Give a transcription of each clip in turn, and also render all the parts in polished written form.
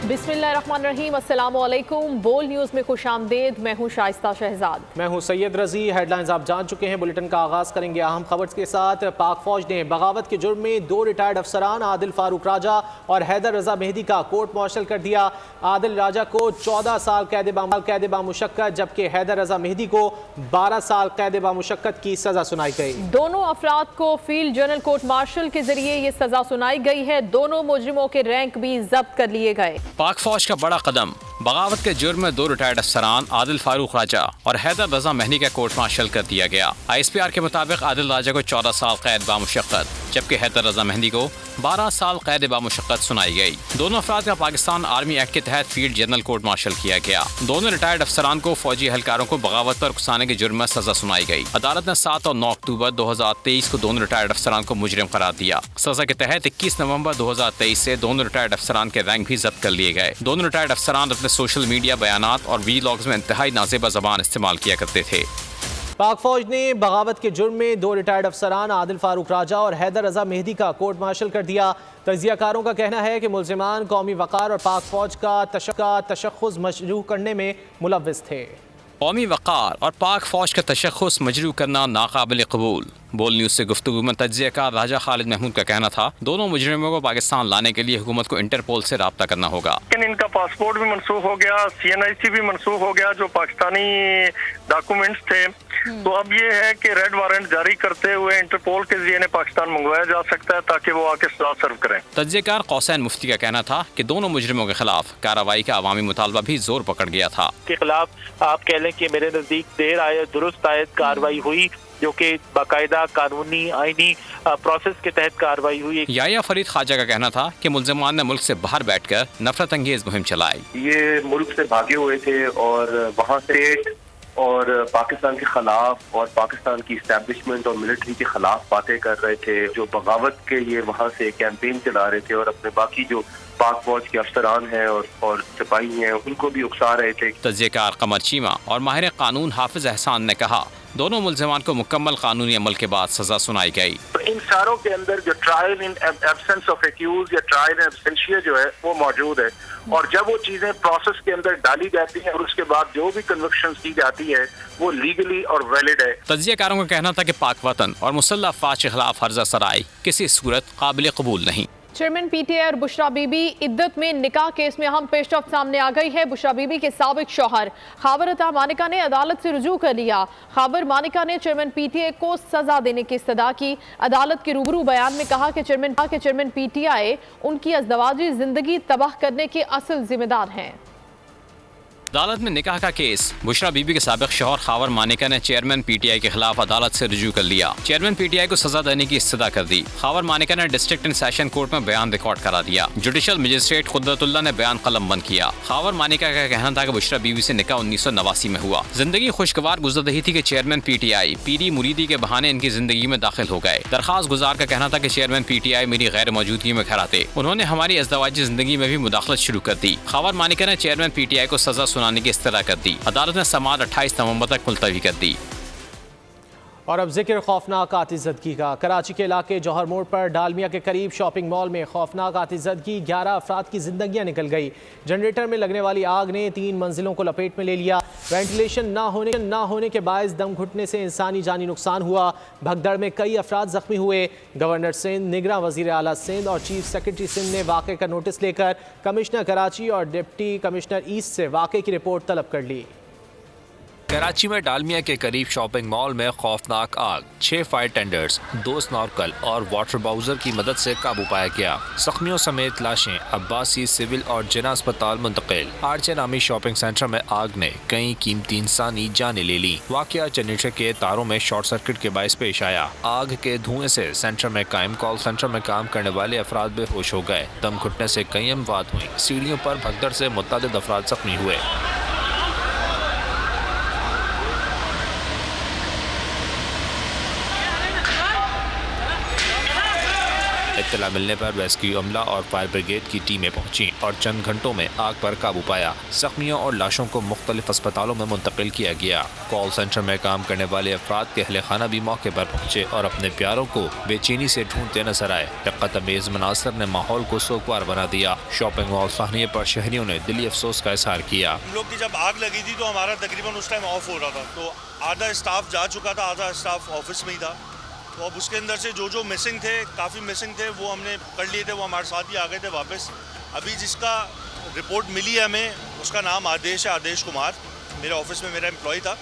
बिस्मिल्लाहिर्रहमानिर्रहीम, अस्सलामुअलैकुम। बोल न्यूज़ में खुशामदीद। मैं हूँ शाइस्ता शहजाद। मैं हूँ सैयद रजी। हेडलाइंस आप जान चुके हैं। बुलेटिन का आगाज़ करेंगे अहम खबर के साथ। पाक फौज ने बगावत के जुर्म में 2 रिटायर्ड अफसरान आदिल फारूक राजा और हैदर रजा मेहदी का कोर्ट मार्शल कर दिया। आदिल राजा को 14 साल कैद बामुशक्कत जबकि हैदर रजा मेहदी को 12 साल कैद बामुशक्कत की सजा सुनाई गई। दोनों अफराद को फील्ड जनरल कोर्ट मार्शल के जरिए ये सजा सुनाई गई है। दोनों मुजरिमों के रैंक भी जब्त कर लिए गए। पाक फौज का बड़ा कदम। बगावत के जुर्म में 2 रिटायर्ड अफसरान आदिल फारूक राजा और हैदर रजा मेहदी का कोर्ट मार्शल कर दिया गया। ISPR के मुताबिक आदिल राजा को 14 साल कैद बामुशक्कत जबकि हैदर रजा मेहदी को 12 साल कैद बामुशक्कत सुनाई गई। दोनों अफराद का पाकिस्तान आर्मी एक्ट के तहत फील्ड जनरल कोर्ट मार्शल किया गया। दोनों रिटायर्ड अफसरान को फौजी एहलकारों को बगावत पर उकसाने के जुर्म में सजा सुनाई गई। अदालत ने 7 और 9 अक्टूबर 2023 को दोनों रिटायर्ड अफसरान को मुजरिम करार दिया। सजा के तहत 21 नवंबर 2023 से दोनों रिटायर्ड अफसरान के रैंक भी जब्त कर लिए गए। दोनों रिटायर्ड अफसरान अपने सोशल मीडिया बयानात और वीलॉग्स में इंतहाई नाज़ेबा ज़बान इस्तेमाल किया करते थे। पाक फौज ने बगावत के जुर्म में 2 रिटायर्ड अफसरान आदिल फारूक राजा और हैदर रजा मेहदी का कोर्ट मार्शल कर दिया। तजियाकारों का कहना है कि मुलजिमान कौमी वक़ार और पाक फौज का तशख़्ख़ुस मशरूह करने में मुलव्विस थे। कौमी वक़ार और पाक फौज का तशख़्ख़ुस मजरू करना नाकाबिल कबूल। बोल न्यूज़ से गुफ्तगू में तजियाकार राजा खालिद महमूद का कहना था, दोनों मुजरिमों को पाकिस्तान लाने के लिए हुकूमत को इंटरपोल से रब्ता करना होगा। लेकिन इनका पासपोर्ट भी मनसूख हो गया, CNIC भी मनसूख हो गया, जो पाकिस्तानी डॉक्यूमेंट्स थे। तो अब ये है कि रेड वारंट जारी करते हुए इंटरपोल के जरिए इन्हें पाकिस्तान मंगवाया जा सकता है ताकि वो आके सजा सर्व करें। तजियाकार कौसैन मुफ्ती का कहना था कि दोनों मुजरिमों के खिलाफ कार्रवाई का अवामी मुतालबा भी जोर पकड़ गया था। के खिलाफ आप कह लें कि मेरे नजदीक देर आए दुरुस्त आयत कार्रवाई हुई, जो कि बाकायदा कानूनी आईनी प्रोसेस के तहत कार्रवाई हुई। याया फरीद ख्वाजा का कहना था कि मुल्जिमान ने मुल्क से बाहर बैठकर नफरत अंगेज मुहिम चलाई। ये मुल्क से भागे हुए थे और वहाँ से और पाकिस्तान के खिलाफ और पाकिस्तान की इस्टेब्लिशमेंट और मिलिट्री के खिलाफ बातें कर रहे थे। जो बगावत के ये वहाँ से कैंपेन चला रहे थे और अपने बाकी जो पाक फौज के अफसरान हैं और सिपाही हैं उनको भी उकसा रहे थे। तजियाकार कमर चीमा और माहिर कानून हाफिज एहसान ने कहा, दोनों मुल्जिमान को मुकम्मल कानूनी अमल के बाद सजा सुनाई गई। तो इन सारों के अंदर जो trial in absence of accuse या ट्रायल इन एब्सेंशिया जो है वो मौजूद है, और जब वो चीजें प्रोसेस के अंदर डाली जाती हैं और उसके बाद जो भी कन्विक्शन की जाती है वो लीगली और वैलिड है। तजियाकारों का कहना था कि पाक वतन और मुसल्लह अफवाज के खिलाफ हर्जा सराई किसी सूरत काबिल कबूल नहीं। चेयरमैन PTI और बुशरा बीबी इद्दत में निकाह केस में अहम पेशरफ्त सामने आ गई है। बुशरा बीबी के साबिक शौहर खाबर अता मानिका ने अदालत से रुजू कर लिया। खाबर मानिका ने चेयरमैन PTI को सजा देने की इस्तदा की। अदालत के रूबरू बयान में कहा कि चेयरमैन PTI उनकी अज़दवाजी जिंदगी तबाह करने के असल जिम्मेदार हैं। अदालत में निकाह का केस। बुशरा बीबी के साबिक शौहर खावर मानिका ने चेयरमैन PTI के खिलाफ अदालत से रुजू कर लिया। चेयरमैन PTI को सजा देने की इस्तदा कर दी। खावर मानिका ने डिस्ट्रिक्ट एंड सेशन कोर्ट में बयान रिकॉर्ड करा दिया। जुडिशल मजिस्ट्रेट कुदरतुल्लाह ने बयान कलम बंद किया। खावर मानिका का कहना था कि बुशरा बीबी से निकाह 1989 में हुआ। जिंदगी खुशगवार गुजर रही थी कि चेयरमैन PTI पीरी मुरीदी के बहाने इनकी जिंदगी में दाखिल हो गए। दरखास्त गुजार का कहना था कि चेयरमैन PTI मेरी गैर मौजूदगी में घर आते। उन्होंने हमारी अज़दवाजी जिंदगी में भी मुदाखलत शुरू कर दी। खावर मानिका ने चेयरमैन PTI को सजा सुनाने की इस्तदा कर दी। अदालत ने समाअत 28 नवंबर तक मुलतवी कर दी। और अब जिक्र खौफनाक आतिशज़दगी का। कराची के इलाके जौहर मोड़ पर डालमिया के करीब शॉपिंग मॉल में खौफनाक आतिशज़दगी, 11 अफराद की जिंदगियां निकल गई। जनरेटर में लगने वाली आग ने 3 मंजिलों को लपेट में ले लिया। वेंटिलेशन ना होने के बायस दम घुटने से इंसानी जानी नुकसान हुआ। भगदड़ में कई अफराद जख्मी हुए। गवर्नर सिंध, निगरान वज़ीर आला सिंध और चीफ सेक्रेटरी सिंध ने वाक़े का नोटिस लेकर कमिश्नर कराची और डिप्टी कमिश्नर ईस्ट से वाक़े की रिपोर्ट तलब कर ली। कराची में डालमिया के करीब शॉपिंग मॉल में खौफनाक आग, 6 फायर टेंडर्स, 2 स्नॉर्कल और वाटर बाउजर की मदद से काबू पाया गया। जख्मियों समेत लाशें अब्बासी सिविल और जिना अस्पताल मुंतकिल। आरचे नामी शॉपिंग सेंटर में आग ने कई कीमती इंसानी जानें ले ली। वाकया जनरेटर के तारों में शॉर्ट सर्किट के बायस पेश आया। आग के धुएं से सेंटर में कायम कॉल सेंटर में काम करने वाले अफराद बेहोश हो गए। दम घुटने से कई अमवात हुई। सीढ़ियों पर भगदड़ से मुतअद्दिद अफराद जख्मी हुए। इत्तला मिलने पर रेस्क्यू अमला और फायर ब्रिगेड की टीमें पहुंची और चंद घंटों में आग पर काबू पाया। जख्मियों और लाशों को मुख्तलिफ अस्पतालों में मुंतकिल किया गया। कॉल सेंटर में काम करने वाले अफराद के अहले खाना भी मौके पर पहुंचे और अपने प्यारों को बेचैनी से ढूंढते नजर आए। दिक्कत अमेज मनासर ने माहौल को सोगवार बना दिया। शॉपिंग मॉल साहनिये पर शहरियों ने दिली अफसोस का इजहार किया। हम लोग की जब आग लगी थी तो हमारा तकरीबन उस टाइम ऑफ हो रहा था, तो आधा स्टाफ जा चुका था, आधा स्टाफ ऑफिस में ही था। तो अब उसके अंदर से जो मिसिंग थे, काफ़ी मिसिंग थे, वो हमने कर लिए थे, वो हमारे साथ ही आ गए थे वापस। अभी जिसका रिपोर्ट मिली है हमें, उसका नाम आदेश है, आदेश कुमार, मेरे ऑफिस में मेरा एम्प्लॉय था।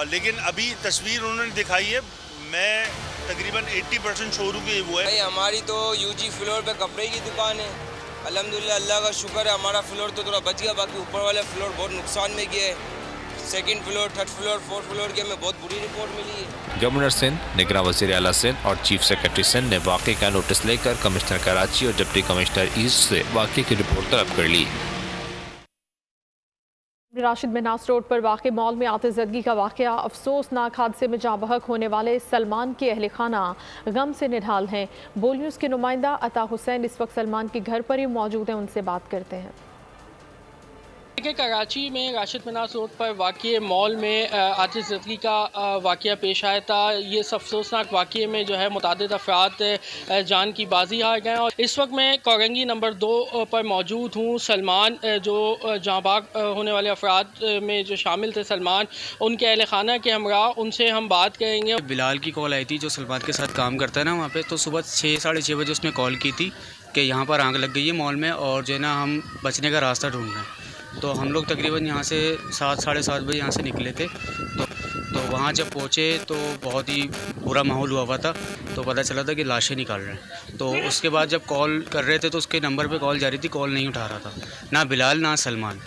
लेकिन अभी तस्वीर उन्होंने दिखाई है, मैं तकरीबन 80% शोरूम की वो है। भाई हमारी तो यूजी फ्लोर पे कपड़े की दुकान है। अल्हम्दुलिल्लाह अल्लाह का शुक्र है, हमारा फ्लोर तो थोड़ा बच गया, बाकी ऊपर वाले फ्लोर बहुत नुकसान में गए। Second floor, third floor, fourth floor की हमें बहुत बुरी रिपोर्ट मिली है। गवर्नर सिंध, निगरान वज़ीर आला सिंध और चीफ सेक्रेटरी सिंध ने वाक़े का नोटिस लेकर कमिश्नर कराची और डिप्टी कमिश्नर ईस्ट से वाक़े की रिपोर्ट तलब कर ली। राशिद मिनास रोड पर वाक़े मॉल में आतिज़दगी का वाक़या। अफसोसनाक हादसे में जाँ बहक होने वाले सलमान के अहले खाना गम से निढाल हैं। बोल न्यूज़ के नुमाइंदा अता हुसैन इस वक्त सलमान के घर पर ही मौजूद हैं, उनसे बात करते हैं। कराची में राशिद मिनास रोड पर वाक़े मॉल में आतिज़दगी का वाक़या पेश आया था। ये अफसोसनाक वाक़े में जो है मुतादिद अफराद जान की बाजी हार गए और इस वक्त मैं कोरंगी नंबर 2 पर मौजूद हूँ। सलमान जो जाँ बाग होने वाले अफराद में जो शामिल थे, सलमान उनके अहले खाना के हमरा, उनसे हम बात करेंगे। बिलाल की कॉल आई थी जो सलमान के साथ काम करता है ना वहाँ पे, तो सुबह 6 साढ़े 6 बजे उसने कॉल की थी कि यहाँ पर आग लग गई है मॉल में और जो है ना हम बचने का रास्ता ढूंढ रहे हैं। तो हम लोग तकरीबन यहाँ से 7 साढ़े 7 बजे यहाँ से निकले थे। तो वहाँ जब पहुँचे तो बहुत ही बुरा माहौल हुआ था। तो पता चला था कि लाशें निकाल रहे हैं। तो उसके बाद जब कॉल कर रहे थे तो उसके नंबर पे कॉल जा रही थी, कॉल नहीं उठा रहा था, ना बिलाल ना सलमान।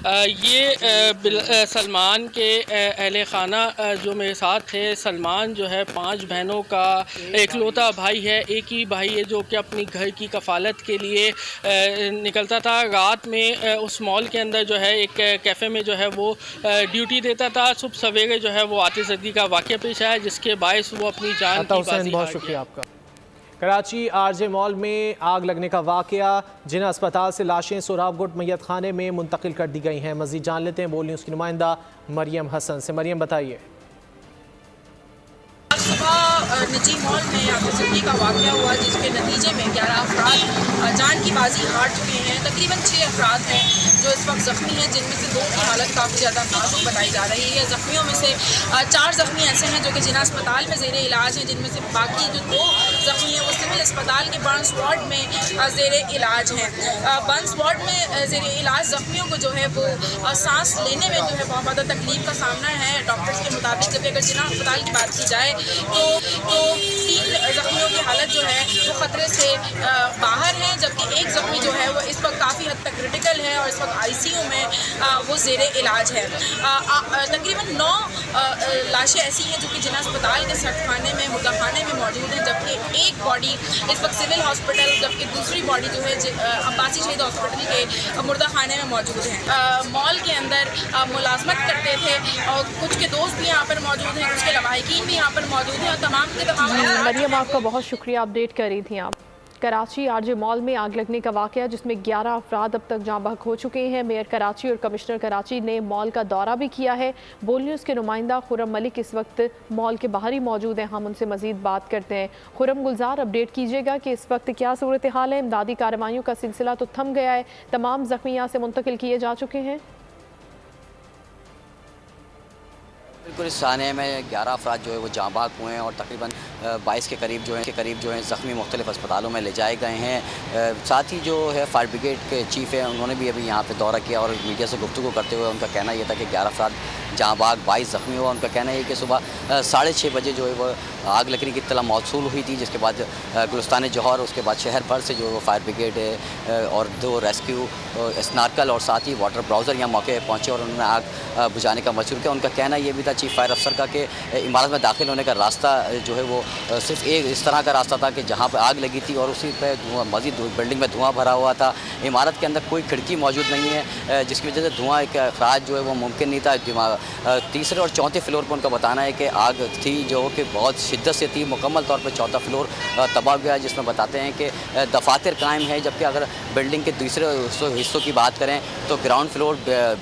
सलमान के अहले खाना जो मेरे साथ थे, सलमान जो है 5 बहनों का एकलौता भाई है। एक ही भाई है जो कि अपनी घर की कफालत के लिए निकलता था। रात में उस मॉल के अंदर जो है एक कैफ़े में जो है वो ड्यूटी देता था। सुबह सवेरे जो है वो आतिज़दगी का वाक़या पेश आया जिसके बायस वो अपनी जान की बाजी। बहुत शुक्रिया आपका। कराची आरजे मॉल में आग लगने का वाक़या, जिन अस्पताल से लाशें सोराबगुट मैयत खाने में मुंतकिल कर दी गई हैं। मज़ीद जान लेते हैं बोल न्यूज़ की नुमाइंदा मरियम हसन से। मरियम बताइए। सुबह निजी मॉल में आतिज़दगी का वाक़या हुआ जिसके नतीजे में 11 अफराद जान की बाजी हार चुके हैं। तकरीबन 6 अफराद हैं जो इस वक्त ज़ख्मी हैं, जिनमें से 2 की हालत काफ़ी ज़्यादा नाजुक बताई जा रही है। ज़ख्मियों में से 4 ज़ख्मी ऐसे हैं जो कि जिला अस्पताल में ज़ेरे इलाज हैं, जिनमें से बाकी जो 2 ज़ख्मी हैं वो सिविल अस्पताल के बर्न्स वार्ड में ज़ेरे इलाज हैं। बर्न्स वार्ड में ज़ेरे इलाज ज़ख्मियों को जो है वो सांस लेने में जो है बहुत ज़्यादा तकलीफ का सामना है। डॉक्टर्स के मुताबिक जब अगर जिला अस्पताल की बात की जाए तो 3 ज़ख्मियों की हालत जो है वो ख़तरे से बाहर है, जबकि एक ज़ख्मी जो है वो इस वक्त काफ़ी हद तक क्रिटिकल है और इस वक्त ICU में वो ज़ेरे इलाज है। तकरीबन 9 लाशें ऐसी हैं जो कि जिला अस्पताल के सख्त खाने में, मुर्दा खाने में मौजूद हैं, जबकि एक बॉडी इस वक्त सिविल हॉस्पिटल, जबकि दूसरी बॉडी जो है अब्बासी शहीद हॉस्पिटल के मुर्दा खाने में मौजूद है। मॉल के अंदर मुलाजमत करते थे और कुछ के दोस्त भी यहाँ पर मौजूद हैं, कुछ के लवाहिकीन भी यहाँ पर मौजूद हैं और तमाम के तमाम। मरियम आपका बहुत शुक्रिया, अपडेट कर रही थी आप। कराची आरजे मॉल में आग लगने का वाक़या जिसमें 11 अफराद अब तक जाँ बहक हो चुके हैं। मेयर कराची और कमिश्नर कराची ने मॉल का दौरा भी किया है। बोल न्यूज़ के नुमाइंदा खुरम मलिक इस वक्त मॉल के बाहर ही मौजूद हैं, हम उनसे मज़ीद बात करते हैं। खुरम गुलजार, अपडेट कीजिएगा कि इस वक्त क्या सूरत हाल है। इमदादी कार्रवाइयों का सिलसिला तो थम गया है, तमाम ज़ख्मी यहाँ से मुंतकिल किए जा चुके हैं। बिल्कुल, इस थाने में 11 अफराद जो है वो जाँ बाग हुए हैं और तकरीबन 22 के करीब जो हैं ज़ख्मी मुख्तलिफ अस्पतालों में ले जाए गए हैं। साथ ही जो है फायर ब्रिगेड के चीफ़ हैं, उन्होंने भी अभी यहाँ पे दौरा किया और मीडिया से गुफ्तगू करते हुए उनका कहना यह था कि 11 अफराद जाँ बाग, 22 ज़ख्मी हुआ। उनका कहना है कि सुबह 6:30 बजे जो है वो आग लगने की इत्तला मौसूल हुई थी, जिसके बाद गुलिस्तान जौहर, उसके बाद शहर भर से जो वो फायर ब्रिगेड और 2 रेस्क्यू स्नार्कल और साथ ही वाटर ब्राउज़र यहाँ मौके पर पहुँचे और उन्होंने आग बुझाने का मशूर किया। उनका कहना यह भी था चीफ फायर अफसर का कि इमारत में दाखिल होने का रास्ता जो है वो सिर्फ एक इस तरह का रास्ता था कि जहाँ पर आग लगी थी और उसी पर धुआं, मज़ीद बिल्डिंग में धुआं भरा हुआ था। इमारत के अंदर कोई खिड़की मौजूद नहीं है, जिसकी वजह से धुआं एक अखराज जो है वो मुमकिन नहीं था। तीसरे और चौथे फ्लोर पर उनका बताना है कि आग थी जो कि बहुत शिद्दत से थी, मुकम्मल तौर पर चौथा फ्लोर तबाह गया, जिसमें बताते हैं कि दफातर कायम है। जबकि अगर बिल्डिंग के दूसरे हिस्सों की बात करें तो ग्राउंड फ्लोर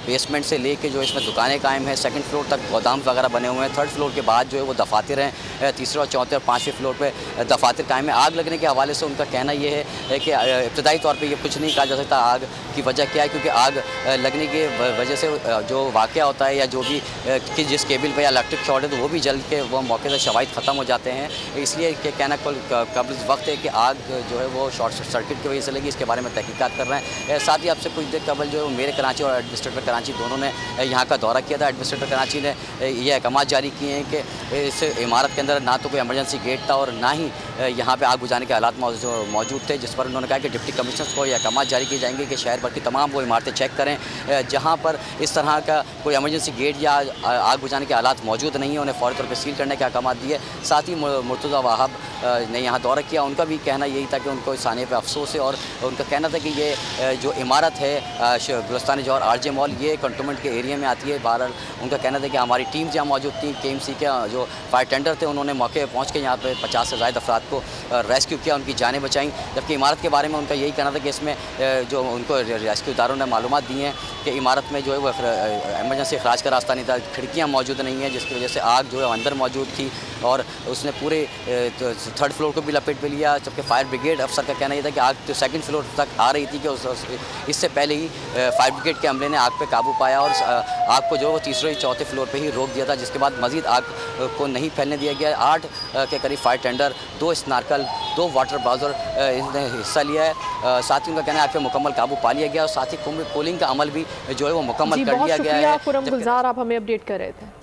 बेसमेंट से लेके जो इसमें दुकानें कायम हैं, सेकंड फ्लोर तक गोदाम वगैरह बने हुए हैं, थर्ड फ्लोर के बाद जो है वो दफातर हैं, तीसरे और चौथे और पाँचवें फ्लोर पे दफातर कायम है। आग लगने के हवाले से उनका कहना ये है कि इब्तदाई तौर पे ये कुछ नहीं कहा जा सकता आग की वजह क्या है, क्योंकि आग लगने की वजह से जो वाक़या होता है या जो भी कि जिस केबल पे या इलेक्ट्रिक शॉर्ट है तो वो भी जल के वो मौके से शवाहिद ख़त्म हो जाते हैं। इसलिए कि कहना कबल वक्त है कि आग जो है वो शॉर्ट सर्किट की वजह से लगी, इसके बारे में तहकीकात कर रहे हैं। साथ ही आपसे कुछ देर कबल जो मेरे कराची और एडमिनिस्ट्रेटर कराची दोनों ने यहाँ का दौरा किया था। एडमिनिस्ट्रेटर कराची ने ये अहकाम जारी किए हैं कि इस इमारत के अंदर ना तो कोई एमरजेंसी गेट था और ना ही यहाँ पे आग बुझाने के हालात मौजूद थे, जिस पर उन्होंने कहा कि डिप्टी कमिश्नर को ये अहकाम जारी किए जाएंगे कि शहर भर की तमाम वो इमारतें चेक करें जहाँ पर इस तरह का कोई एमरजेंसी गेट या आग बुझाने के हालात मौजूद नहीं है, उन्हें फ़ौरी तौर पर सील करने के अहकाम दिए। साथ ही मुर्तज़ा वहाब ने यहाँ दौरा किया, उनका भी कहना यही था कि उनको इस आने पर अफसोस है और उनका कहना था कि ये जो इमारत है गुलिस्तान जौहर RJ मॉल ये कंटोनमेंट के एरिया में आती है। बहरहाल उनका कहना था कि हमारी टीम जहाँ मौजूद थी, KMC के जो फायर टेंडर थे, उन्होंने मौके पर पहुँच के यहाँ पर 50 से ज़ायद अफराद को रेस्क्यू किया, उनकी जानें बचाईं। जबकि इमारत के बारे में उनका यही कहना था कि इसमें जो उनको रेस्क्यू इदारों ने मालूमात दी हैं कि इमारत में जो है वो एमरजेंसी अखराज का रास्ता नहीं था, खिड़कियाँ मौजूद नहीं हैं, जिसकी वजह से आग जो है अंदर मौजूद थी और उसने पूरे थर्ड फ्लोर को भी लपेट में लिया। जबकि फायर ब्रिगेड अफसर का कहना यह था कि आग तो सेकंड फ्लोर तक आ रही थी कि इससे पहले ही फायर ब्रिगेड के अमले ने आग पे काबू पाया और आग को जो वो तीसरे चौथे फ्लोर पे ही रोक दिया था, जिसके बाद मजीद आग को नहीं फैलने दिया गया। 8 के करीब फायर टेंडर, 2 स्नार्कल, 2 वाटर ब्राउज़र ने हिस्सा लिया है। साथ ही उनका कहना है आग पे मुकम्मल काबू पा लिया गया और साथ ही कूलिंग का अमल भी जो है वो मुकम्मल कर लिया गया है। खुर्रम गुलजार, आप हमें अपडेट कर रहे थे।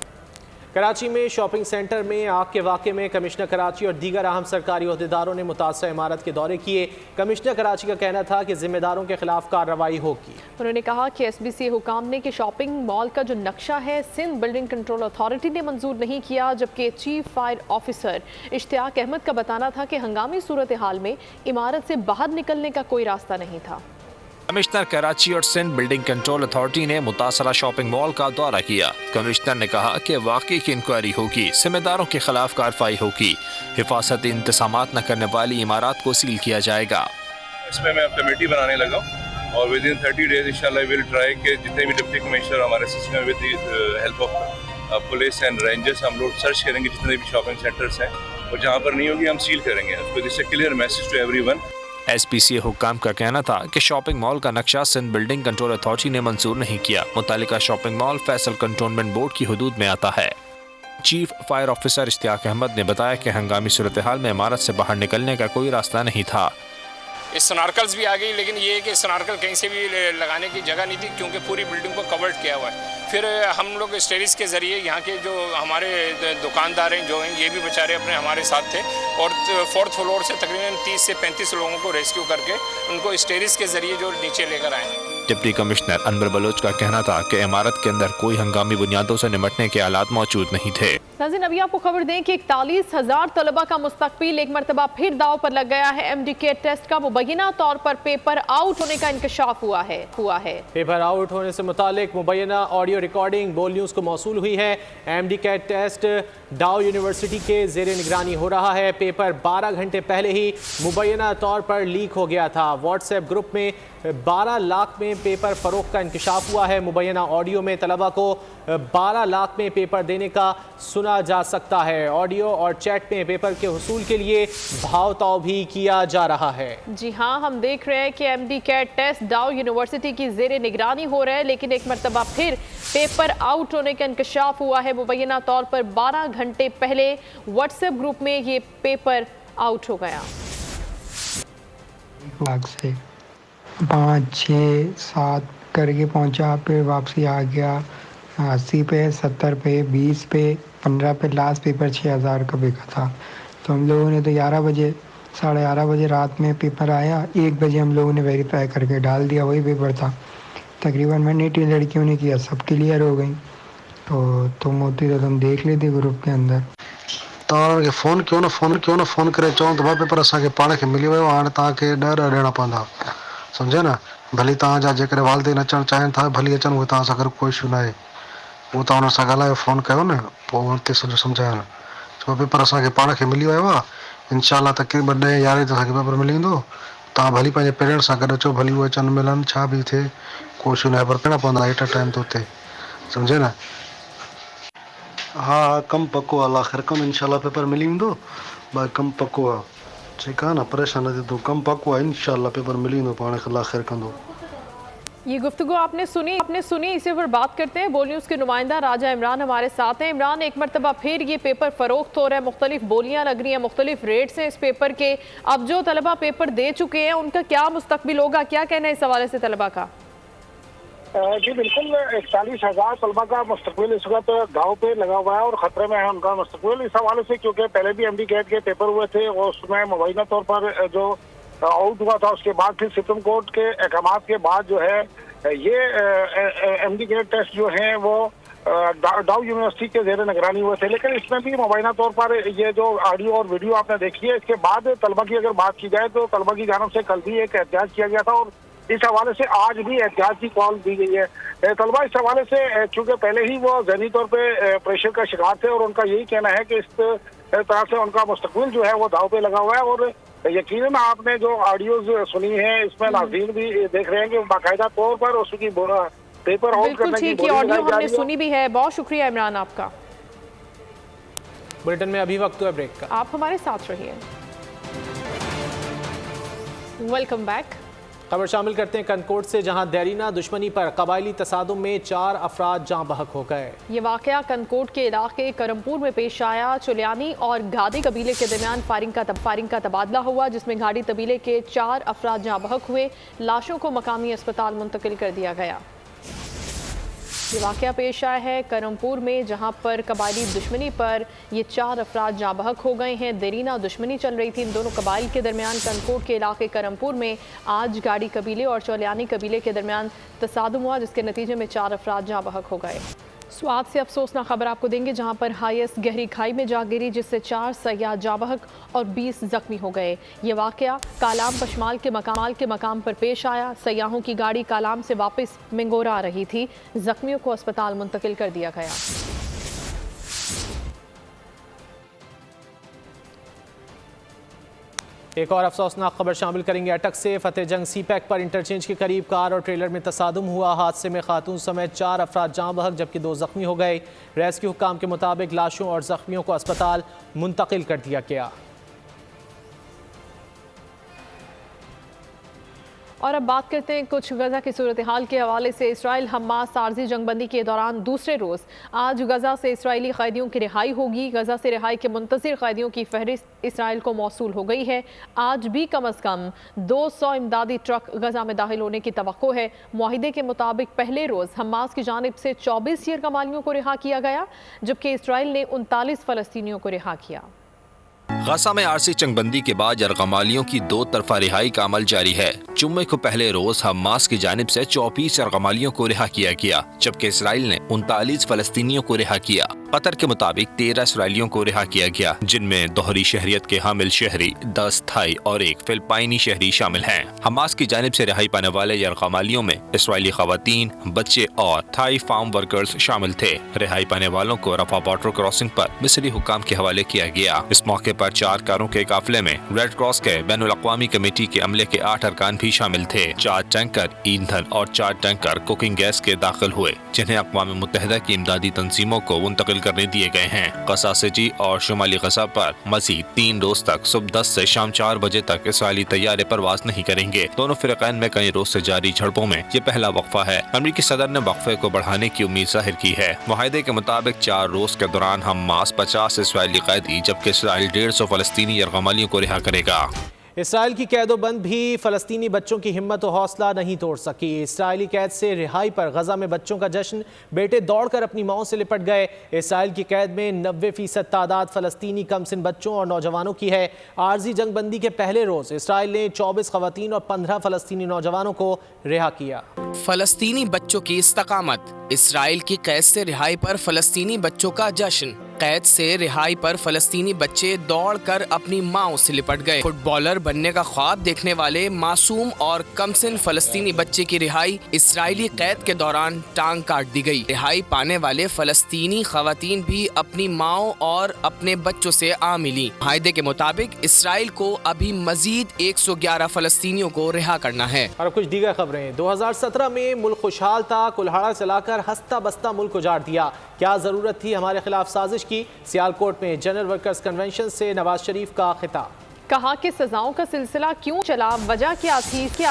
कराची में शॉपिंग सेंटर में आग के वाक़े में कमिश्नर कराची और दीगर अहम सरकारी अहदेदारों ने मुतासरा इमारत के दौरे किए। कमिश्नर कराची का कहना था कि जिम्मेदारों के खिलाफ कार्रवाई होगी। उन्होंने कहा कि SBC हुकाम ने कि शॉपिंग मॉल का जो नक्शा है सिंध बिल्डिंग कंट्रोल अथॉरिटी ने मंजूर नहीं किया, जबकि chief fire officer Ishtiaq Ahmad का बताना था कि हंगामी सूरत हाल में इमारत से बाहर निकलने का कोई रास्ता नहीं था। कमिश्नर कराची और सिंध बिल्डिंग कंट्रोल अथॉरिटी ने मुतासरा शॉपिंग मॉल का दौरा किया। कमिश्नर ने कहा कि वाकई की इंक्वायरी होगी, जिम्मेदारों के खिलाफ कार्रवाई होगी, हिफाजती इंतजामात न करने वाली इमारत को सील किया जाएगा। इसमें मैं कमेटी बनाने लगा और विद इन 30 डेज इंशाल्लाह विल ट्राई के जितने भी डिप्टी कमिश्नर हमारे सिस्टम में with help of police and rangers हम लोग सर्च करेंगे जितने भी शॉपिंग सेंटर्स हैं और जहाँ पर नहीं होगी हम सील करेंगे। उसको this a clear message to everyone. SPCA हुक्काम का कहना था कि शॉपिंग मॉल का नक्शा सिंध बिल्डिंग कंट्रोल अथॉरिटी ने मंजूर नहीं किया। मुतालिका shopping mall Faisal cantonment board की हुदूद में आता है। Chief fire officer Ishtiaq Ahmed ने बताया कि हंगामी सूरत हाल में इमारत से बाहर निकलने का कोई रास्ता नहीं था। स्नार्कल्स भी आ गई, लेकिन ये है कि स्नार्कल कहीं से भी लगाने की जगह नहीं थी क्योंकि पूरी बिल्डिंग को कवर्ड किया हुआ है। फिर हम लोग स्टेरिस के ज़रिए यहाँ के जो हमारे दुकानदार हैं जो हैं ये भी बेचारे अपने हमारे साथ थे और 4th फ्लोर से तकरीबन 30 से 35 लोगों को रेस्क्यू करके उनको स्टेरिस के ज़रिए जो नीचे लेकर आए। डिप्टी कमिश्नर अनवर बलोच का कहना था कि इमारत के अंदर कोई हंगामी बुनियादों से निपटने के हालात मौजूद नहीं थे। नाज़रीन, अभी आपको खबर दें कि 41,000 तलबा का मुस्तकबिल एक मरतबा फिर दाव पर लग गया है। MDK टेस्ट का मुबैना तौर पर पेपर आउट होने का इंकशाफ हुआ है। पेपर आउट होने से मुतालिक मुबैना ऑडियो रिकॉर्डिंग बोल न्यूज़ को मौसूल हुई है। MDK टेस्ट डाउ यूनिवर्सिटी के ज़ेर निगरानी हो रहा है। पेपर 12 घंटे पहले ही मुबैना तौर पर लीक हो गया था। व्हाट्सएप ग्रुप में 12 लाख में पेपर फ़रोख्त का इंकशाफ हुआ है। मुबैना ऑडियो में तलबा को 12 लाख में पेपर देने का सुना जा सकता है। ऑडियो और चैट में पेपर के हुसूल के लिए भाव-ताव भी किया जा रहा है। जी हाँ, हम देख रहे हैं कि MDK टेस्ट डाउ यूनिवर्सिटी की ज़ेर निगरानी हो रहा है, लेकिन एक मरतबा फिर पेपर आउट होने का इंकशाफ हुआ है। मुबैना तौर पर 12 घंटे पहले व्हाट्सएप ग्रुप में ये पेपर आउट हो गया। 5, 6, 7 करके पहुंचा, फिर वापसी आ गया 80 पे, 70 पे, 20 पे, 15 पे, लास्ट पेपर 6000 का बिका था। तो हम लोगों ने तो 11 बजे, 11:30 बजे रात में पेपर आया, 1 बजे हम लोगों ने वेरीफाई करके डाल दिया, वही पेपर था। तकरीबन 180 लड़कियों ने किया, सब क्लियर हो गई। तो तुम होती तो तुम देख लेते ग्रुप के अंदर। तव्हांखे फ़ोन क्यों न फ़ोन करे चऊं त भाई पेपर असांखे पाण खे मिली वियो, हाणे तव्हांखे ॾह ॾियणा पवंदा, सम्झे न। भली तव्हांजा जेकॾहिं वालदेन अचणु चाहिनि था भली अचनि, उहे तव्हां सां गॾु कोई इशू न आहे। वो तो उन सां ॻाल्हायो फ़ोन कयो न, पोइ उते सॼो सम्झायो। छो पेपर असांखे पाण खे मिली वियो आहे, इंशाल्लाह तक़रीबन 10-11 ते असांखे पेपर मिली वेंदो। तव्हां भली पंहिंजे पेरेंट्स सां गॾु अचो, भली उहे अचनि मिलनि, छा बि थिए कोई इशू न आहे, पर पिणु पवंदा एट अ टाइम तो उते, सम्झे न। हा कमु पको आहे, अलाह ख़ैर कंदो, इंशाल्लाह पेपर मिली वेंदो। बाक़ी कमु पको आहे, ठीकु आहे न, परेशान न थी तूं, कमु पको आहे, इंशाल्लाह पेपर मिली वेंदो पाण खे, अलाह ख़ैर कंदो। ये गुफ्तगू आपने सुनी, इसी पर बात करते हैं। बोल न्यूज़ के नुमाइंदा राजा इमरान हमारे साथ हैं। इमरान, एक मरतबा फिर ये पेपर फरोख्त हो रहा है, मुख्तलिफ बोलियां लग रही हैं, मुख्तलिफ रेट्स हैं इस पेपर के। अब जो तलबा पेपर दे चुके हैं उनका क्या मुस्तकबिल होगा, क्या कहना है इस हवाले से तलबा का? जी बिल्कुल, 41,000 तलबा का मुस्तकबिल इस वक्त दाव पे लगा हुआ है और खतरे में है उनका मुस्तकबिल इस हवाले से, क्योंकि पहले भी MD कैट के पेपर हुए थे और उसमें मुबैना तौर पर जो आउट हुआ था, उसके बाद फिर सुप्रीम कोर्ट के अहकामात के बाद जो है ये MD कैट टेस्ट जो हैं वो डाउ यूनिवर्सिटी के जेर निगरानी हुए थे। लेकिन इसमें भी मुबैना तौर पर ये जो ऑडियो और वीडियो आपने देखी है, इसके बाद तलबा की अगर बात की जाए तो तलबा की जानब से कल भी एक एहतियात किया गया था और इस हवाले से आज भी एहतियात की कॉल दी गई है। तलबा इस हवाले से चूँकि पहले ही वो ज़हनी तौर पे प्रेशर का शिकार थे और उनका यही कहना है कि इस तरह से उनका मुस्तकबिल जो है वो दाव पे लगा हुआ है। और यकीनन आपने जो ऑडियोज सुनी है, इसमें नाज़रीन भी देख रहे हैं कि बाकायदा तौर पर उसकी पेपर होल्ड करने की ऑडियो हमने सुनी भी है। बहुत शुक्रिया इमरान आपका। बुलेटिन में अभी वक्त हुआ ब्रेक का, आप हमारे साथ रहिए। Welcome back. खबर शामिल करते हैं कनकोट से, जहां देरीना दुश्मनी पर कबायली तसादुम में 4 अफराद जाँ बहक हो गए। ये वाकया कनकोट के इलाके करमपुर में पेश आया। चुलियानी और घादी कबीले के दरमियान फायरिंग का तबादला हुआ, जिसमें घाडी कबीले के 4 अफराद जाँ बहक हुए। लाशों को मकामी अस्पताल मुंतकिल कर दिया गया। ये वाकया पेश आया है करमपुर में, जहां पर कबायली दुश्मनी पर ये 4 अफराद जाँ बहक हो गए हैं। देरीना दुश्मनी चल रही थी इन दोनों कबाइल के दरमियान। कनकोट के इलाके करमपुर में आज घाडी कबीले और चौलियानी कबीले के दरमियान तसादुम हुआ, जिसके नतीजे में 4 अफराद जाँ बहक हो गए। स्वाद से अफसोसनाक खबर आपको देंगे, जहां पर हाईएस्ट गहरी खाई में जा गिरी, जिससे 4 सयाह जाँ बहक और 20 जख्मी हो गए। ये वाकया कालाम पशमाल के मकाम पर पेश आया। सयाहों की गाड़ी कालाम से वापस मिंगोरा आ रही थी। जख्मियों को अस्पताल मुंतकिल कर दिया गया। एक और अफसोसनाक खबर शामिल करेंगे अटक से। फतेह जंग सीपैक पर इंटरचेंज के करीब कार और ट्रेलर में तसादुम हुआ। हादसे में खातून समेत 4 अफराद जाँ बहक जबकि 2 जख्मी हो गए। रेस्क्यू हुक्काम के मुताबिक लाशों और जख्मियों को अस्पताल मुंतकिल कर दिया गया। और अब बात करते हैं कुछ गजा की सूरत हाल के हवाले से। इसराइल हमास आर्जी जंगबंदी के दौरान दूसरे रोज़ आज गजा से इसराइली कैदियों की रिहाई होगी। गजा से रिहाई के मुंतज़िर कैदियों की फहरिस्त इसराइल को मौसूल हो गई है। आज भी कम अज़ कम 200 इमदादी ट्रक गजा में दाखिल होने की तवक्को है। मुआहिदे के मुताबिक पहले रोज़ हमास की जानिब से 24 यरगमालियों को रिहा किया गया, जबकि इसराइल ने 39 फ़लस्तीनियों को रिहा किया। गजा में आरसी जंगबंदी के बाद यरगमालियों की 2 तरफा रिहाई का अमल जारी है। जुम्मे को पहले रोज हमास की जानिब से 24 यरगमालियों को रिहा किया गया, जबकि इसराइल ने 39 फलस्तीनियों को रिहा किया। कतर के मुताबिक 13 इसराइलियों को रिहा किया गया, जिनमें दोहरी शहरियत के हामिल शहरी, 10 थाई और 1 फिलिपाइनी शहरी शामिल हैं। हमास की जानिब से रिहाई पाने वाले यरगमालियों में इसराइली खवातीन, बच्चे और थाई फार्म वर्कर्स शामिल थे। रिहाई पाने वालों को रफा बॉर्डर क्रॉसिंग पर मिस्री हुक्काम के हवाले किया गया। इस मौके पर 4 कारों के काफिले में रेड क्रॉस के बैनुल अक़वामी कमेटी के अमले के 8 अरकान भी शामिल थे। 4 टैंकर ईंधन और 4 टैंकर कुकिंग गैस के दाखिल हुए, जिन्हें अक़वाम मुत्तहिदा की इमदादी तंजीमों को मुंतकिल करने दिए गए हैं। गजा सिटी और शुमाली गजा पर मजीद 3 रोज तक सुबह 10 से शाम 4 बजे तक इसराइली तैयारे परवाज नहीं करेंगे। दोनों फिरक़ैन में कई रोज से जारी झड़पों में ये पहला वक्फा है। अमरीकी सदर ने वक्फे को बढ़ाने की उम्मीद जाहिर की है। मुआहिदे के मुताबिक 4 रोज के दौरान हमास 50 इसराइली कैदी जबकि इसराइल 150 फलस्तीनी यरगमालियों को रिहा करेगा। इसराइल की कैदोबंद भी फ़लस्तीनी बच्चों की हिम्मत और हौसला नहीं तोड़ सकी। इसराइली कैद से रिहाई पर गजा में बच्चों का जश्न, बेटे दौड़कर अपनी माओं से लिपट गए। इसराइल की कैद में 90% तादाद फ़लस्तीनी कमसिन बच्चों और नौजवानों की है। आर्जी जंगबंदी के पहले रोज़ इसराइल ने 24 ख़वातीन और 15 फ़लस्तीनी नौजवानों को रिहा किया। फ़लस्तीनी बच्चों की इस्तकामत, इसराइल की कैद से रिहाई पर फ़लस्तीनी बच्चों का जश्न। कैद से रिहाई पर फलस्तीनी बच्चे दौड़कर अपनी माओं से लिपट गए। फुटबॉलर बनने का ख्वाब देखने वाले मासूम और कमसिन फलस्तीनी बच्चे की रिहाई इस्राएली कैद के दौरान टांग काट दी गई। रिहाई पाने वाले फलस्तीनी खवातीन भी अपनी माओं और अपने बच्चों से आ मिली। माहिदे के मुताबिक इसराइल को अभी मजीद 111 फलस्तीनियों को रिहा करना है। और कुछ दीगर खबरें। 2017 में मुल्क खुशहाल था, कुल्हाड़ा चलाकर हंसता बसता मुल्क उजाड़ दिया। क्या जरूरत थी हमारे खिलाफ साजिश की? सियालकोट में जनरल वर्कर्स कन्वेंशन से नवाज शरीफ का खिताब। कहा कि सजाओं का सिलसिला क्यों चला, वजह क्या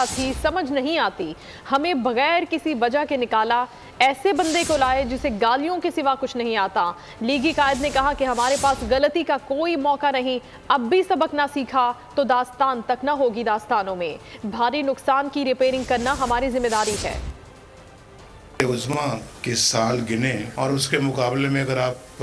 थी समझ नहीं आती। हमें बगैर किसी वजह के निकाला, ऐसे बंदे को लाए जिसे गालियों के सिवा कुछ नहीं आता। लीगी कायद ने कहा कि हमारे पास गलती का कोई मौका नहीं, अब भी सबक ना सीखा तो दास्तान तक ना होगी दास्तानों में। भारी नुकसान की रिपेयरिंग करना हमारी जिम्मेदारी है। उज़्मा के साल गिने और उसके मुकाबले में अगर आप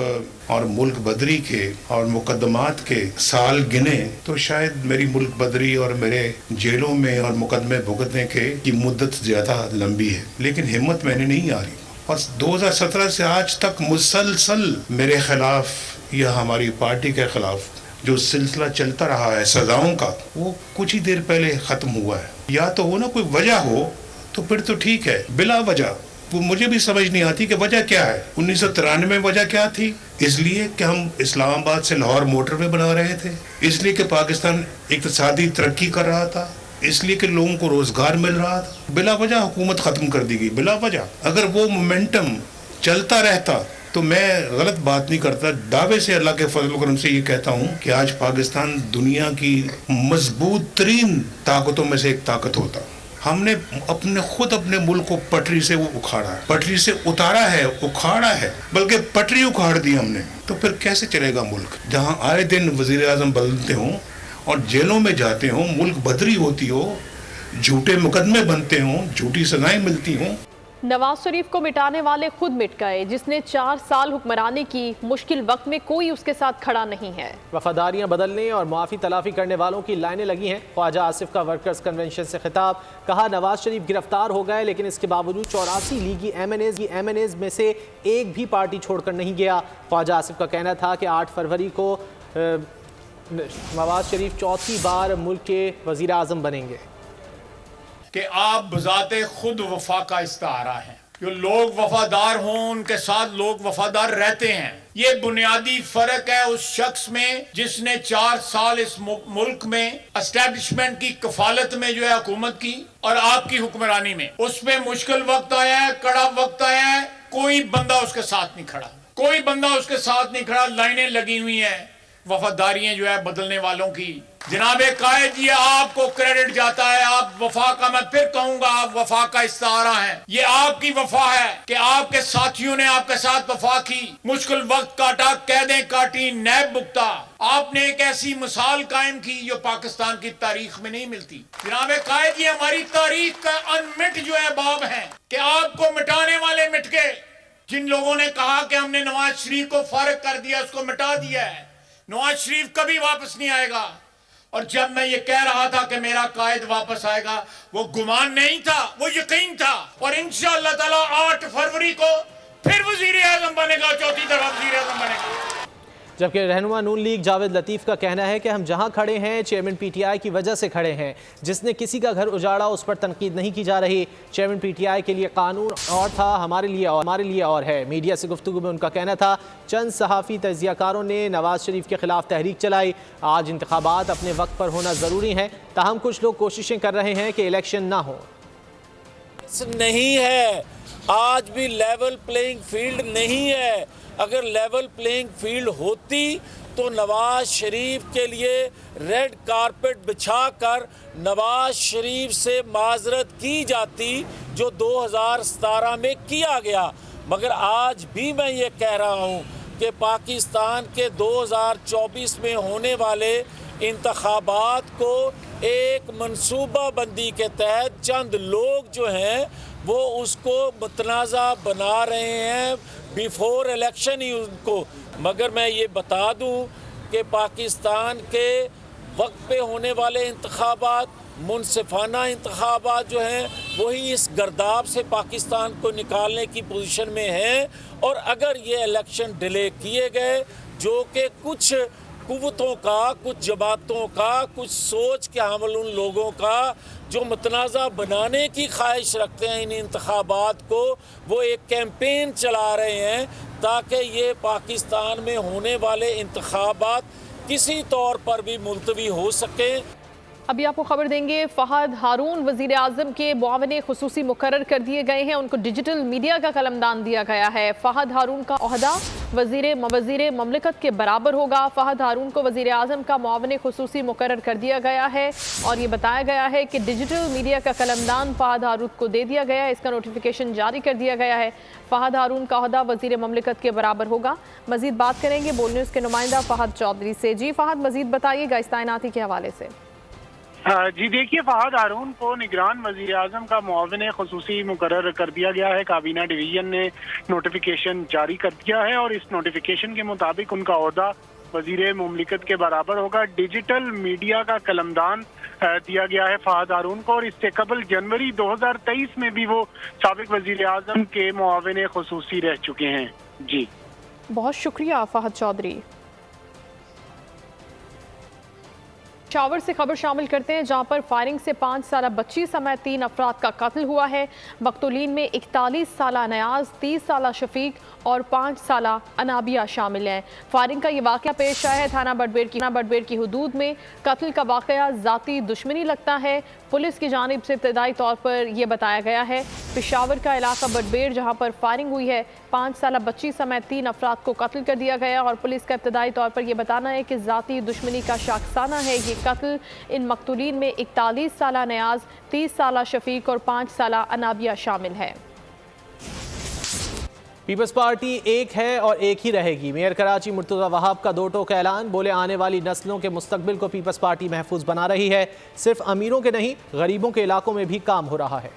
और मुल्क बदरी के और मुकदमात के साल गिने तो शायद मेरी मुल्क बदरी और मेरे जेलों में और मुकदमे भुगतने की मुद्दत ज्यादा लंबी है, लेकिन हिम्मत मैंने नहीं आ रही। और 2017 से आज तक मुसलसल मेरे खिलाफ या हमारी पार्टी के खिलाफ जो सिलसिला चलता रहा है सजाओं का, वो कुछ ही देर पहले खत्म हुआ है। या तो वो ना कोई वजह हो तो फिर तो ठीक है, बिला वजह वो मुझे भी समझ नहीं आती कि वजह क्या है। 1993 में वजह क्या थी? इसलिए कि हम इस्लामाबाद से लाहौर मोटरवे बना रहे थे, इसलिए कि पाकिस्तान इक्तिसादी तरक्की कर रहा था, इसलिए कि लोगों को रोजगार मिल रहा था। बिला वजह हुकूमत खत्म कर दी गई, बिला वजह। अगर वो मोमेंटम चलता रहता तो मैं गलत बात नहीं करता, दावे से अल्लाह के फजल करम से ये कहता हूँ कि आज पाकिस्तान दुनिया की मजबूत तरीन ताकतों में से एक ताकत होता। हमने अपने मुल्क को पटरी से वो उखाड़ा है, पटरी से उतारा है, उखाड़ा है, बल्कि पटरी उखाड़ दी हमने। तो फिर कैसे चलेगा मुल्क जहां आए दिन वजीर आजम बदलते हों और जेलों में जाते हों, मुल्क बदरी होती हो, झूठे मुकदमे बनते हों, झूठी सजाएं मिलती हों। नवाज शरीफ को मिटाने वाले खुद मिट गए। जिसने 4 साल हुक्मरानी की, मुश्किल वक्त में कोई उसके साथ खड़ा नहीं है। वफादारियां बदलने और माफी तलाफी करने वालों की लाइनें लगी हैं। ख्वाजा आसिफ का वर्कर्स कन्वेंशन से खिताब। कहा नवाज शरीफ गिरफ्तार हो गए लेकिन इसके बावजूद 84 लीगी एमएनएज में से एक भी पार्टी छोड़कर नहीं गया। ख्वाजा आसिफ का कहना था कि 8 फरवरी को नवाज शरीफ चौथी बार मुल्क के वजीर आजम बनेंगे। कि आप बजाते खुद वफा का इस्तारा है। जो लोग वफादार हों उनके साथ लोग वफादार रहते हैं। ये बुनियादी फर्क है उस शख्स में जिसने 4 साल इस मुल्क में एस्टेब्लिशमेंट की कफालत में जो है हुकूमत की, और आपकी हुक्मरानी में। उसमें मुश्किल वक्त आया है, कड़ा वक्त आया है, कोई बंदा उसके साथ नहीं खड़ा, कोई बंदा उसके साथ नहीं खड़ा। लाइनें लगी हुई हैं वफादारियां जो है बदलने वालों की। जनाबे कायद ये आपको क्रेडिट जाता है, आप वफा का, मैं फिर कहूंगा, आप वफा का इस्तारा है। ये आपकी वफा है कि आपके साथियों ने आपके साथ वफा की, मुश्किल वक्त काटा, कैदें काटी, नैब भुगता। आपने एक ऐसी मिसाल कायम की जो पाकिस्तान की तारीख में नहीं मिलती। जनाबे कायद ये हमारी तारीख का अनमिट जो है बाब है कि आपको मिटाने वाले मिट गए। जिन लोगों ने कहा कि हमने नवाज शरीफ को फारिग कर दिया, उसको मिटा दिया है, नवाज शरीफ कभी वापस नहीं आएगा। और जब मैं ये कह रहा था कि मेरा कायद वापस आएगा, वो गुमान नहीं था, वो यकीन था। और इंशाअल्लाह ताला 8 फरवरी को फिर वजीर आजम बनेगा, चौथी तरह वजीर आजम बनेगा। जबकि रहनुमा नून लीग जावेद लतीफ़ का कहना है कि हम जहां खड़े हैं चेयरमैन पीटीआई की वजह से खड़े हैं। जिसने किसी का घर उजाड़ा उस पर तनकीद नहीं की जा रही। चेयरमैन पीटीआई के लिए कानून और था, हमारे लिए और है। मीडिया से गुफ्तगू में उनका कहना था चंद सहाफ़ी तजियाकारों ने नवाज शरीफ के खिलाफ तहरीक चलाई। आज इंतखाबात अपने वक्त पर होना ज़रूरी है, ताहम कुछ लोग कोशिशें कर रहे हैं कि इलेक्शन ना हो। नहीं है, आज भी लेवल प्लेइंग फील्ड नहीं है। अगर लेवल प्लेइंग फील्ड होती तो नवाज शरीफ के लिए रेड कारपेट बिछाकर नवाज शरीफ से माजरत की जाती जो 2017 में किया गया। मगर आज भी मैं ये कह रहा हूँ कि पाकिस्तान के 2024 में होने वाले इंतखाबात को एक मनसूबा बंदी के तहत चंद लोग जो हैं वो उसको मुतनाज़ा बना रहे हैं बिफोर इलेक्शन ही उनको। मगर मैं ये बता दूं कि पाकिस्तान के वक्त पे होने वाले इंतखाबात, मुनसिफाना इंतखाबात जो हैं वही इस गर्दाब से पाकिस्तान को निकालने की पोजीशन में है। और अगर ये इलेक्शन डिले किए गए, जो कि कुछ कुव्वतों का, कुछ जमातों का, कुछ सोच के हामिल उन लोगों का जो मुतनाज़ा बनाने की ख्वाहिश रखते हैं इन इंतखाबात को, वो एक कैंपेन चला रहे हैं ताकि ये पाकिस्तान में होने वाले इंतखाबात किसी तौर पर भी मुलतवी हो सके। अभी आपको खबर देंगे, फहद हारून वजीर आजम के मुआविन खुसूसी मुकर्रर कर दिए गए हैं। उनको डिजिटल मीडिया का कलमदान दिया गया है। फहद हारून का ओहदा वजीर ममलिकत के बराबर होगा। फहद हारून को वजीर आजम का मुआविन खुसूसी मुकर्रर कर दिया गया है और ये बताया गया है कि डिजिटल मीडिया का कलमदान फहद हारून को दे दिया गया है। इसका नोटिफिकेशन जारी कर दिया गया है। फहद हारून का ओहदा वजीर ममलिकत के बराबर होगा। मजीद बात करेंगे बोल न्यूज़ के नुमाइंदा फहद चौधरी से। जी फहद, मजीद बताइएगा इस तैनाती के हवाले से। जी देखिए, फहद हारून को निगरान वजीर आजम का मुआविन खुसूसी मुकर्रर कर दिया गया है। काबीना डिवीजन ने नोटिफिकेशन जारी कर दिया है और इस नोटिफिकेशन के मुताबिक उनका ओहदा वजीर मुमलिकत के बराबर होगा। डिजिटल मीडिया का कलमदान दिया गया है फहद हारून को और इससे कबल जनवरी 2023 में भी वो साबिक वजीर आजम के मुआविन खुसूसी रह चुके हैं। जी बहुत शुक्रिया फहद चौधरी। पेशावर से खबर शामिल करते हैं, जहां पर फायरिंग से 5 साला बच्ची समेत 3 अफराद का कत्ल हुआ है। मकतूलीन में 41 साला नयाज, 30 साला शफीक और 5 साला अनाबिया शामिल हैं। फायरिंग का ये वाक़या पेश आया है थाना बडबेर की हुदूद में। कत्ल का वाक़या ज़ाती दुश्मनी लगता है। पुलिस की जानिब से इब्तदाई तौर पर यह बताया गया है पेशावर का इलाका बडबेर, जहाँ पर फायरिंग हुई है, 5 साला बच्ची समेत 3 अफराद को कत्ल कर दिया गया और पुलिस का इब्तदाई तौर पर यह बताना है कि ज़ाती दुश्मनी का शाखसाना है ये कत्ल। इन मकतूलीन में 41 साला नयाज, 30 साला शफीक और 5 साला अनाबिया शामिल है। पीपल्स पार्टी एक है और एक ही रहेगी। मेयर कराची मुर्तज़ा वहाब का 2 टोक ऐलान। बोले आने वाली नस्लों के मुस्तकबिल को पीपल्स पार्टी महफूज बना रही है। सिर्फ अमीरों के नहीं, गरीबों के इलाकों में भी काम हो रहा है।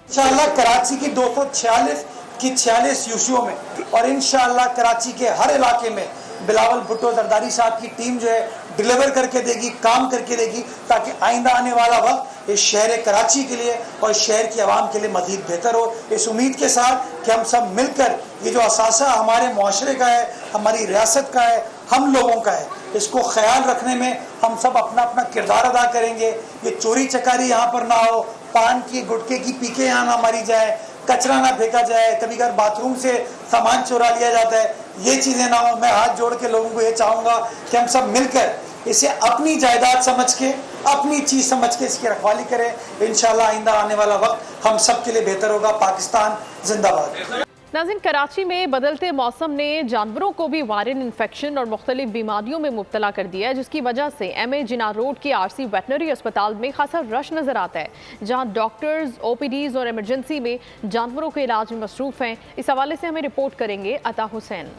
इंशाअल्लाह कराची की 246 की 46 यूसीओ में और इंशाअल्लाह कराची के हर इलाके में बिलावल भुट्टो जरदारी साहब की टीम जो है डिलीवर करके देगी, काम करके देगी, ताकि आइंदा आने वाला वक्त इस शहर कराची के लिए और शहर की आवाम के लिए मज़ीद बेहतर हो। इस उम्मीद के साथ कि हम सब मिलकर ये जो असासा हमारे मुआशरे का है, हमारी रियासत का है, हम लोगों का है, इसको ख्याल रखने में हम सब अपना अपना किरदार अदा करेंगे। ये चोरी चकारी यहाँ पर ना हो, पान की गुटखे की पीके यहाँ ना मारी जाए, कचरा ना फेंका जाए, कभी कभार बाथरूम से सामान चुरा लिया जाता है, ये चीज़ें ना हो। मैं हाथ जोड़ के लोगों को ये चाहूँगा कि हम सब मिलकर इसे अपनी जायदाद समझ के, अपनी चीज़ समझ के इसकी रखवाली करें। इंशाल्लाह आइंदा आने वाला वक्त हम सब के लिए बेहतर होगा। पाकिस्तान जिंदाबाद। नाज़रीन, कराची में बदलते मौसम ने जानवरों को भी वायरल इन्फेक्शन और मुख्तलिफ बीमारियों में मुब्तला कर दिया है, जिसकी वजह से MA जिना रोड के RC वेटनरी अस्पताल में खासा रश नजर आता है, जहां डॉक्टर्स, OPDs और इमरजेंसी में जानवरों के इलाज में मसरूफ हैं। इस हवाले से हमें रिपोर्ट करेंगे अता हुसैन।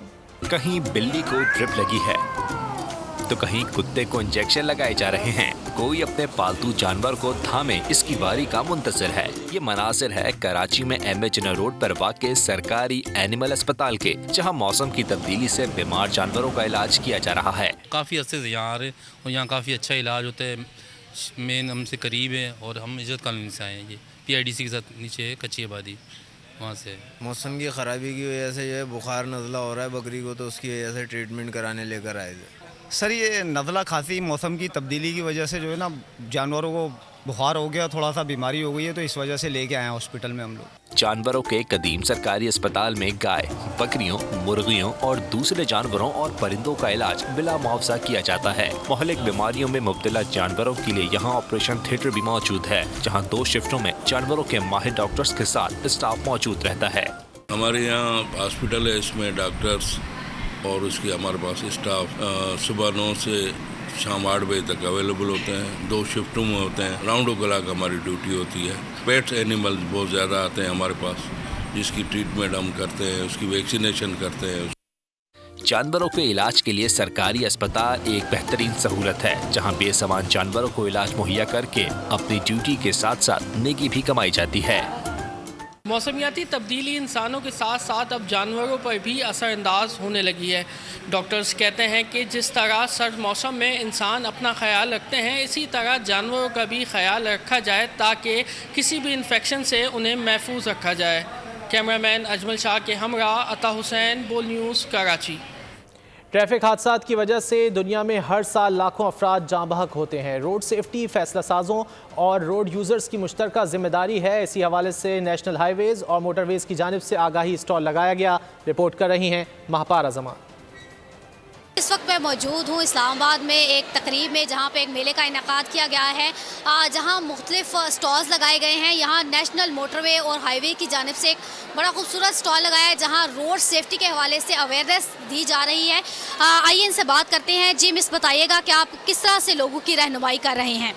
कहीं बिल्ली को ड्रिप लगी है तो कहीं कुत्ते को इंजेक्शन लगाए जा रहे हैं। कोई अपने पालतू जानवर को थामे इसकी बारी का मुंतजर है। ये मनासिर है कराची में MA जिना रोड पर वाक़े सरकारी एनिमल अस्पताल के, जहां मौसम की तब्दीली से बीमार जानवरों का इलाज किया जा रहा है। काफ़ी अर्से से यहाँ आ रहे और यहाँ काफ़ी अच्छा इलाज होता है। मेन हमसे करीब है और हम इज्जत कॉलोनी से आए हैं। ये PIDC के साथ नीचे है कच्ची आबादी, वहाँ से। मौसम की ख़राबी की वजह से जो है बुखार नज़ला हो रहा है बकरी को, तो उसकी वजह से ट्रीटमेंट कराने लेकर आए थे। सर ये नज़ला खांसी मौसम की तब्दीली की वजह से जो है ना जानवरों को बुखार हो गया, थोड़ा सा बीमारी हो गई है, तो इस वजह से लेके आए हैं हॉस्पिटल में हम लोग। जानवरों के कदीम सरकारी अस्पताल में गाय, बकरियों, मुर्गियों और दूसरे जानवरों और परिंदों का इलाज बिला मुआवजा किया जाता है। मुहलिक बीमारियों में मुब्तला जानवरों के लिए यहाँ ऑपरेशन थिएटर भी मौजूद है, जहाँ 2 शिफ्टों में जानवरों के माहिर डॉक्टर्स के साथ स्टाफ मौजूद रहता है। हमारे यहाँ हॉस्पिटल है, इसमें डॉक्टर्स और उसके हमारे पास स्टाफ सुबह 9 से शाम 8 बजे तक अवेलेबल होते हैं। 2 शिफ्टों में होते हैं। राउंड क्लॉक हमारी ड्यूटी होती है। पेट्स एनिमल्स बहुत ज़्यादा आते हैं हमारे पास, जिसकी ट्रीटमेंट हम करते हैं, उसकी वैक्सीनेशन करते हैं। जानवरों के इलाज के लिए सरकारी अस्पताल एक बेहतरीन सहूलत है, जहां बेसमान जानवरों को इलाज मुहैया करके अपनी ड्यूटी के साथ साथ नेकी भी कमाई जाती है। मौसमियाती तब्दीली इंसानों के साथ साथ अब जानवरों पर भी असरअंदाज होने लगी है। डॉक्टर्स कहते हैं कि जिस तरह सर्द मौसम में इंसान अपना ख्याल रखते हैं, इसी तरह जानवरों का भी ख्याल रखा जाए ताकि किसी भी इन्फेक्शन से उन्हें महफूज रखा जाए। कैमरामैन अजमल शाह के हमरा अता हुसैन, बोल न्यूज़, कराची। ट्रैफिक हादसात की वजह से दुनिया में हर साल लाखों अफराद जाँ बहक होते हैं। रोड सेफ्टी फैसला साजों और रोड यूज़र्स की मुश्तरका जिम्मेदारी है। इसी हवाले से नेशनल हाईवेज़ और मोटरवेज़ की जानिब से आगाही स्टॉल लगाया गया। रिपोर्ट कर रही हैं महापारा जमान। इस वक्त मैं मौजूद हूँ इस्लामाबाद में एक तकरीब में, जहाँ पे एक मेले का इनेकाद किया गया है, जहाँ मुख्तलिफ स्टॉल्स लगाए गए हैं। यहाँ नेशनल मोटरवे और हाईवे की जानिब से एक बड़ा खूबसूरत स्टॉल लगाया है, जहाँ रोड सेफ्टी के हवाले से अवेयरनेस दी जा रही है। आइए इनसे बात करते हैं। जी मिस, बताइएगा कि आप किस तरह से लोगों की रहनुमाई कर रहे हैं?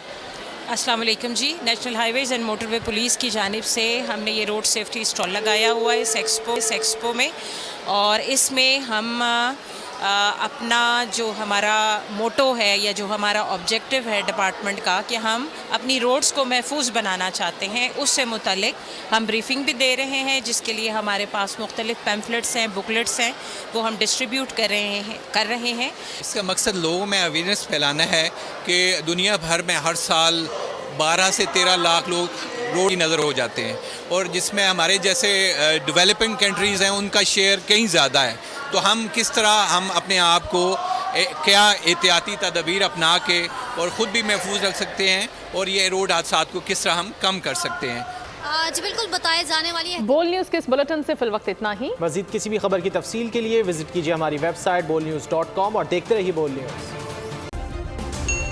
अस्सलाम वालेकुम जी। National highways and motorway police की जानिब से हमने ये रोड सेफ्टी स्टॉल लगाया हुआ है इस एक्सपो में, और इसमें हम अपना जो हमारा मोटो है या जो हमारा ऑब्जेक्टिव है डिपार्टमेंट का कि हम अपनी रोड्स को महफूज बनाना चाहते हैं, उससे मुतालिक हम ब्रीफिंग भी दे रहे हैं, जिसके लिए हमारे पास मुख्तलिफ पैम्फलेट्स हैं, बुकलेट्स हैं, वो हम डिस्ट्रीब्यूट कर रहे हैं। इसका मकसद लोगों में अवेयरनेस फैलाना है कि दुनिया भर में हर साल 12 से 13 लाख लोग रोड की नज़र हो जाते हैं, और जिसमें हमारे जैसे डेवलपिंग कंट्रीज़ हैं उनका शेयर कहीं ज़्यादा है। तो हम किस तरह हम अपने आप को क्या एहतियाती तदबीर अपना के और ख़ुद भी महफूज रख सकते हैं, और ये रोड हादसात को किस तरह हम कम कर सकते हैं। जी बिल्कुल, बताए जाने वाली है। बोल न्यूज़ के इस बुलेटिन से फिल वक्त इतना ही। मज़ीद किसी भी खबर की तफसील के लिए विजिट कीजिए हमारी वेबसाइट bolnews.com और देखते रहिए बोल न्यूज़।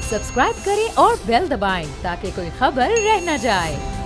सब्सक्राइब करें और बेल दबाएं ताकि कोई खबर रह न जाए।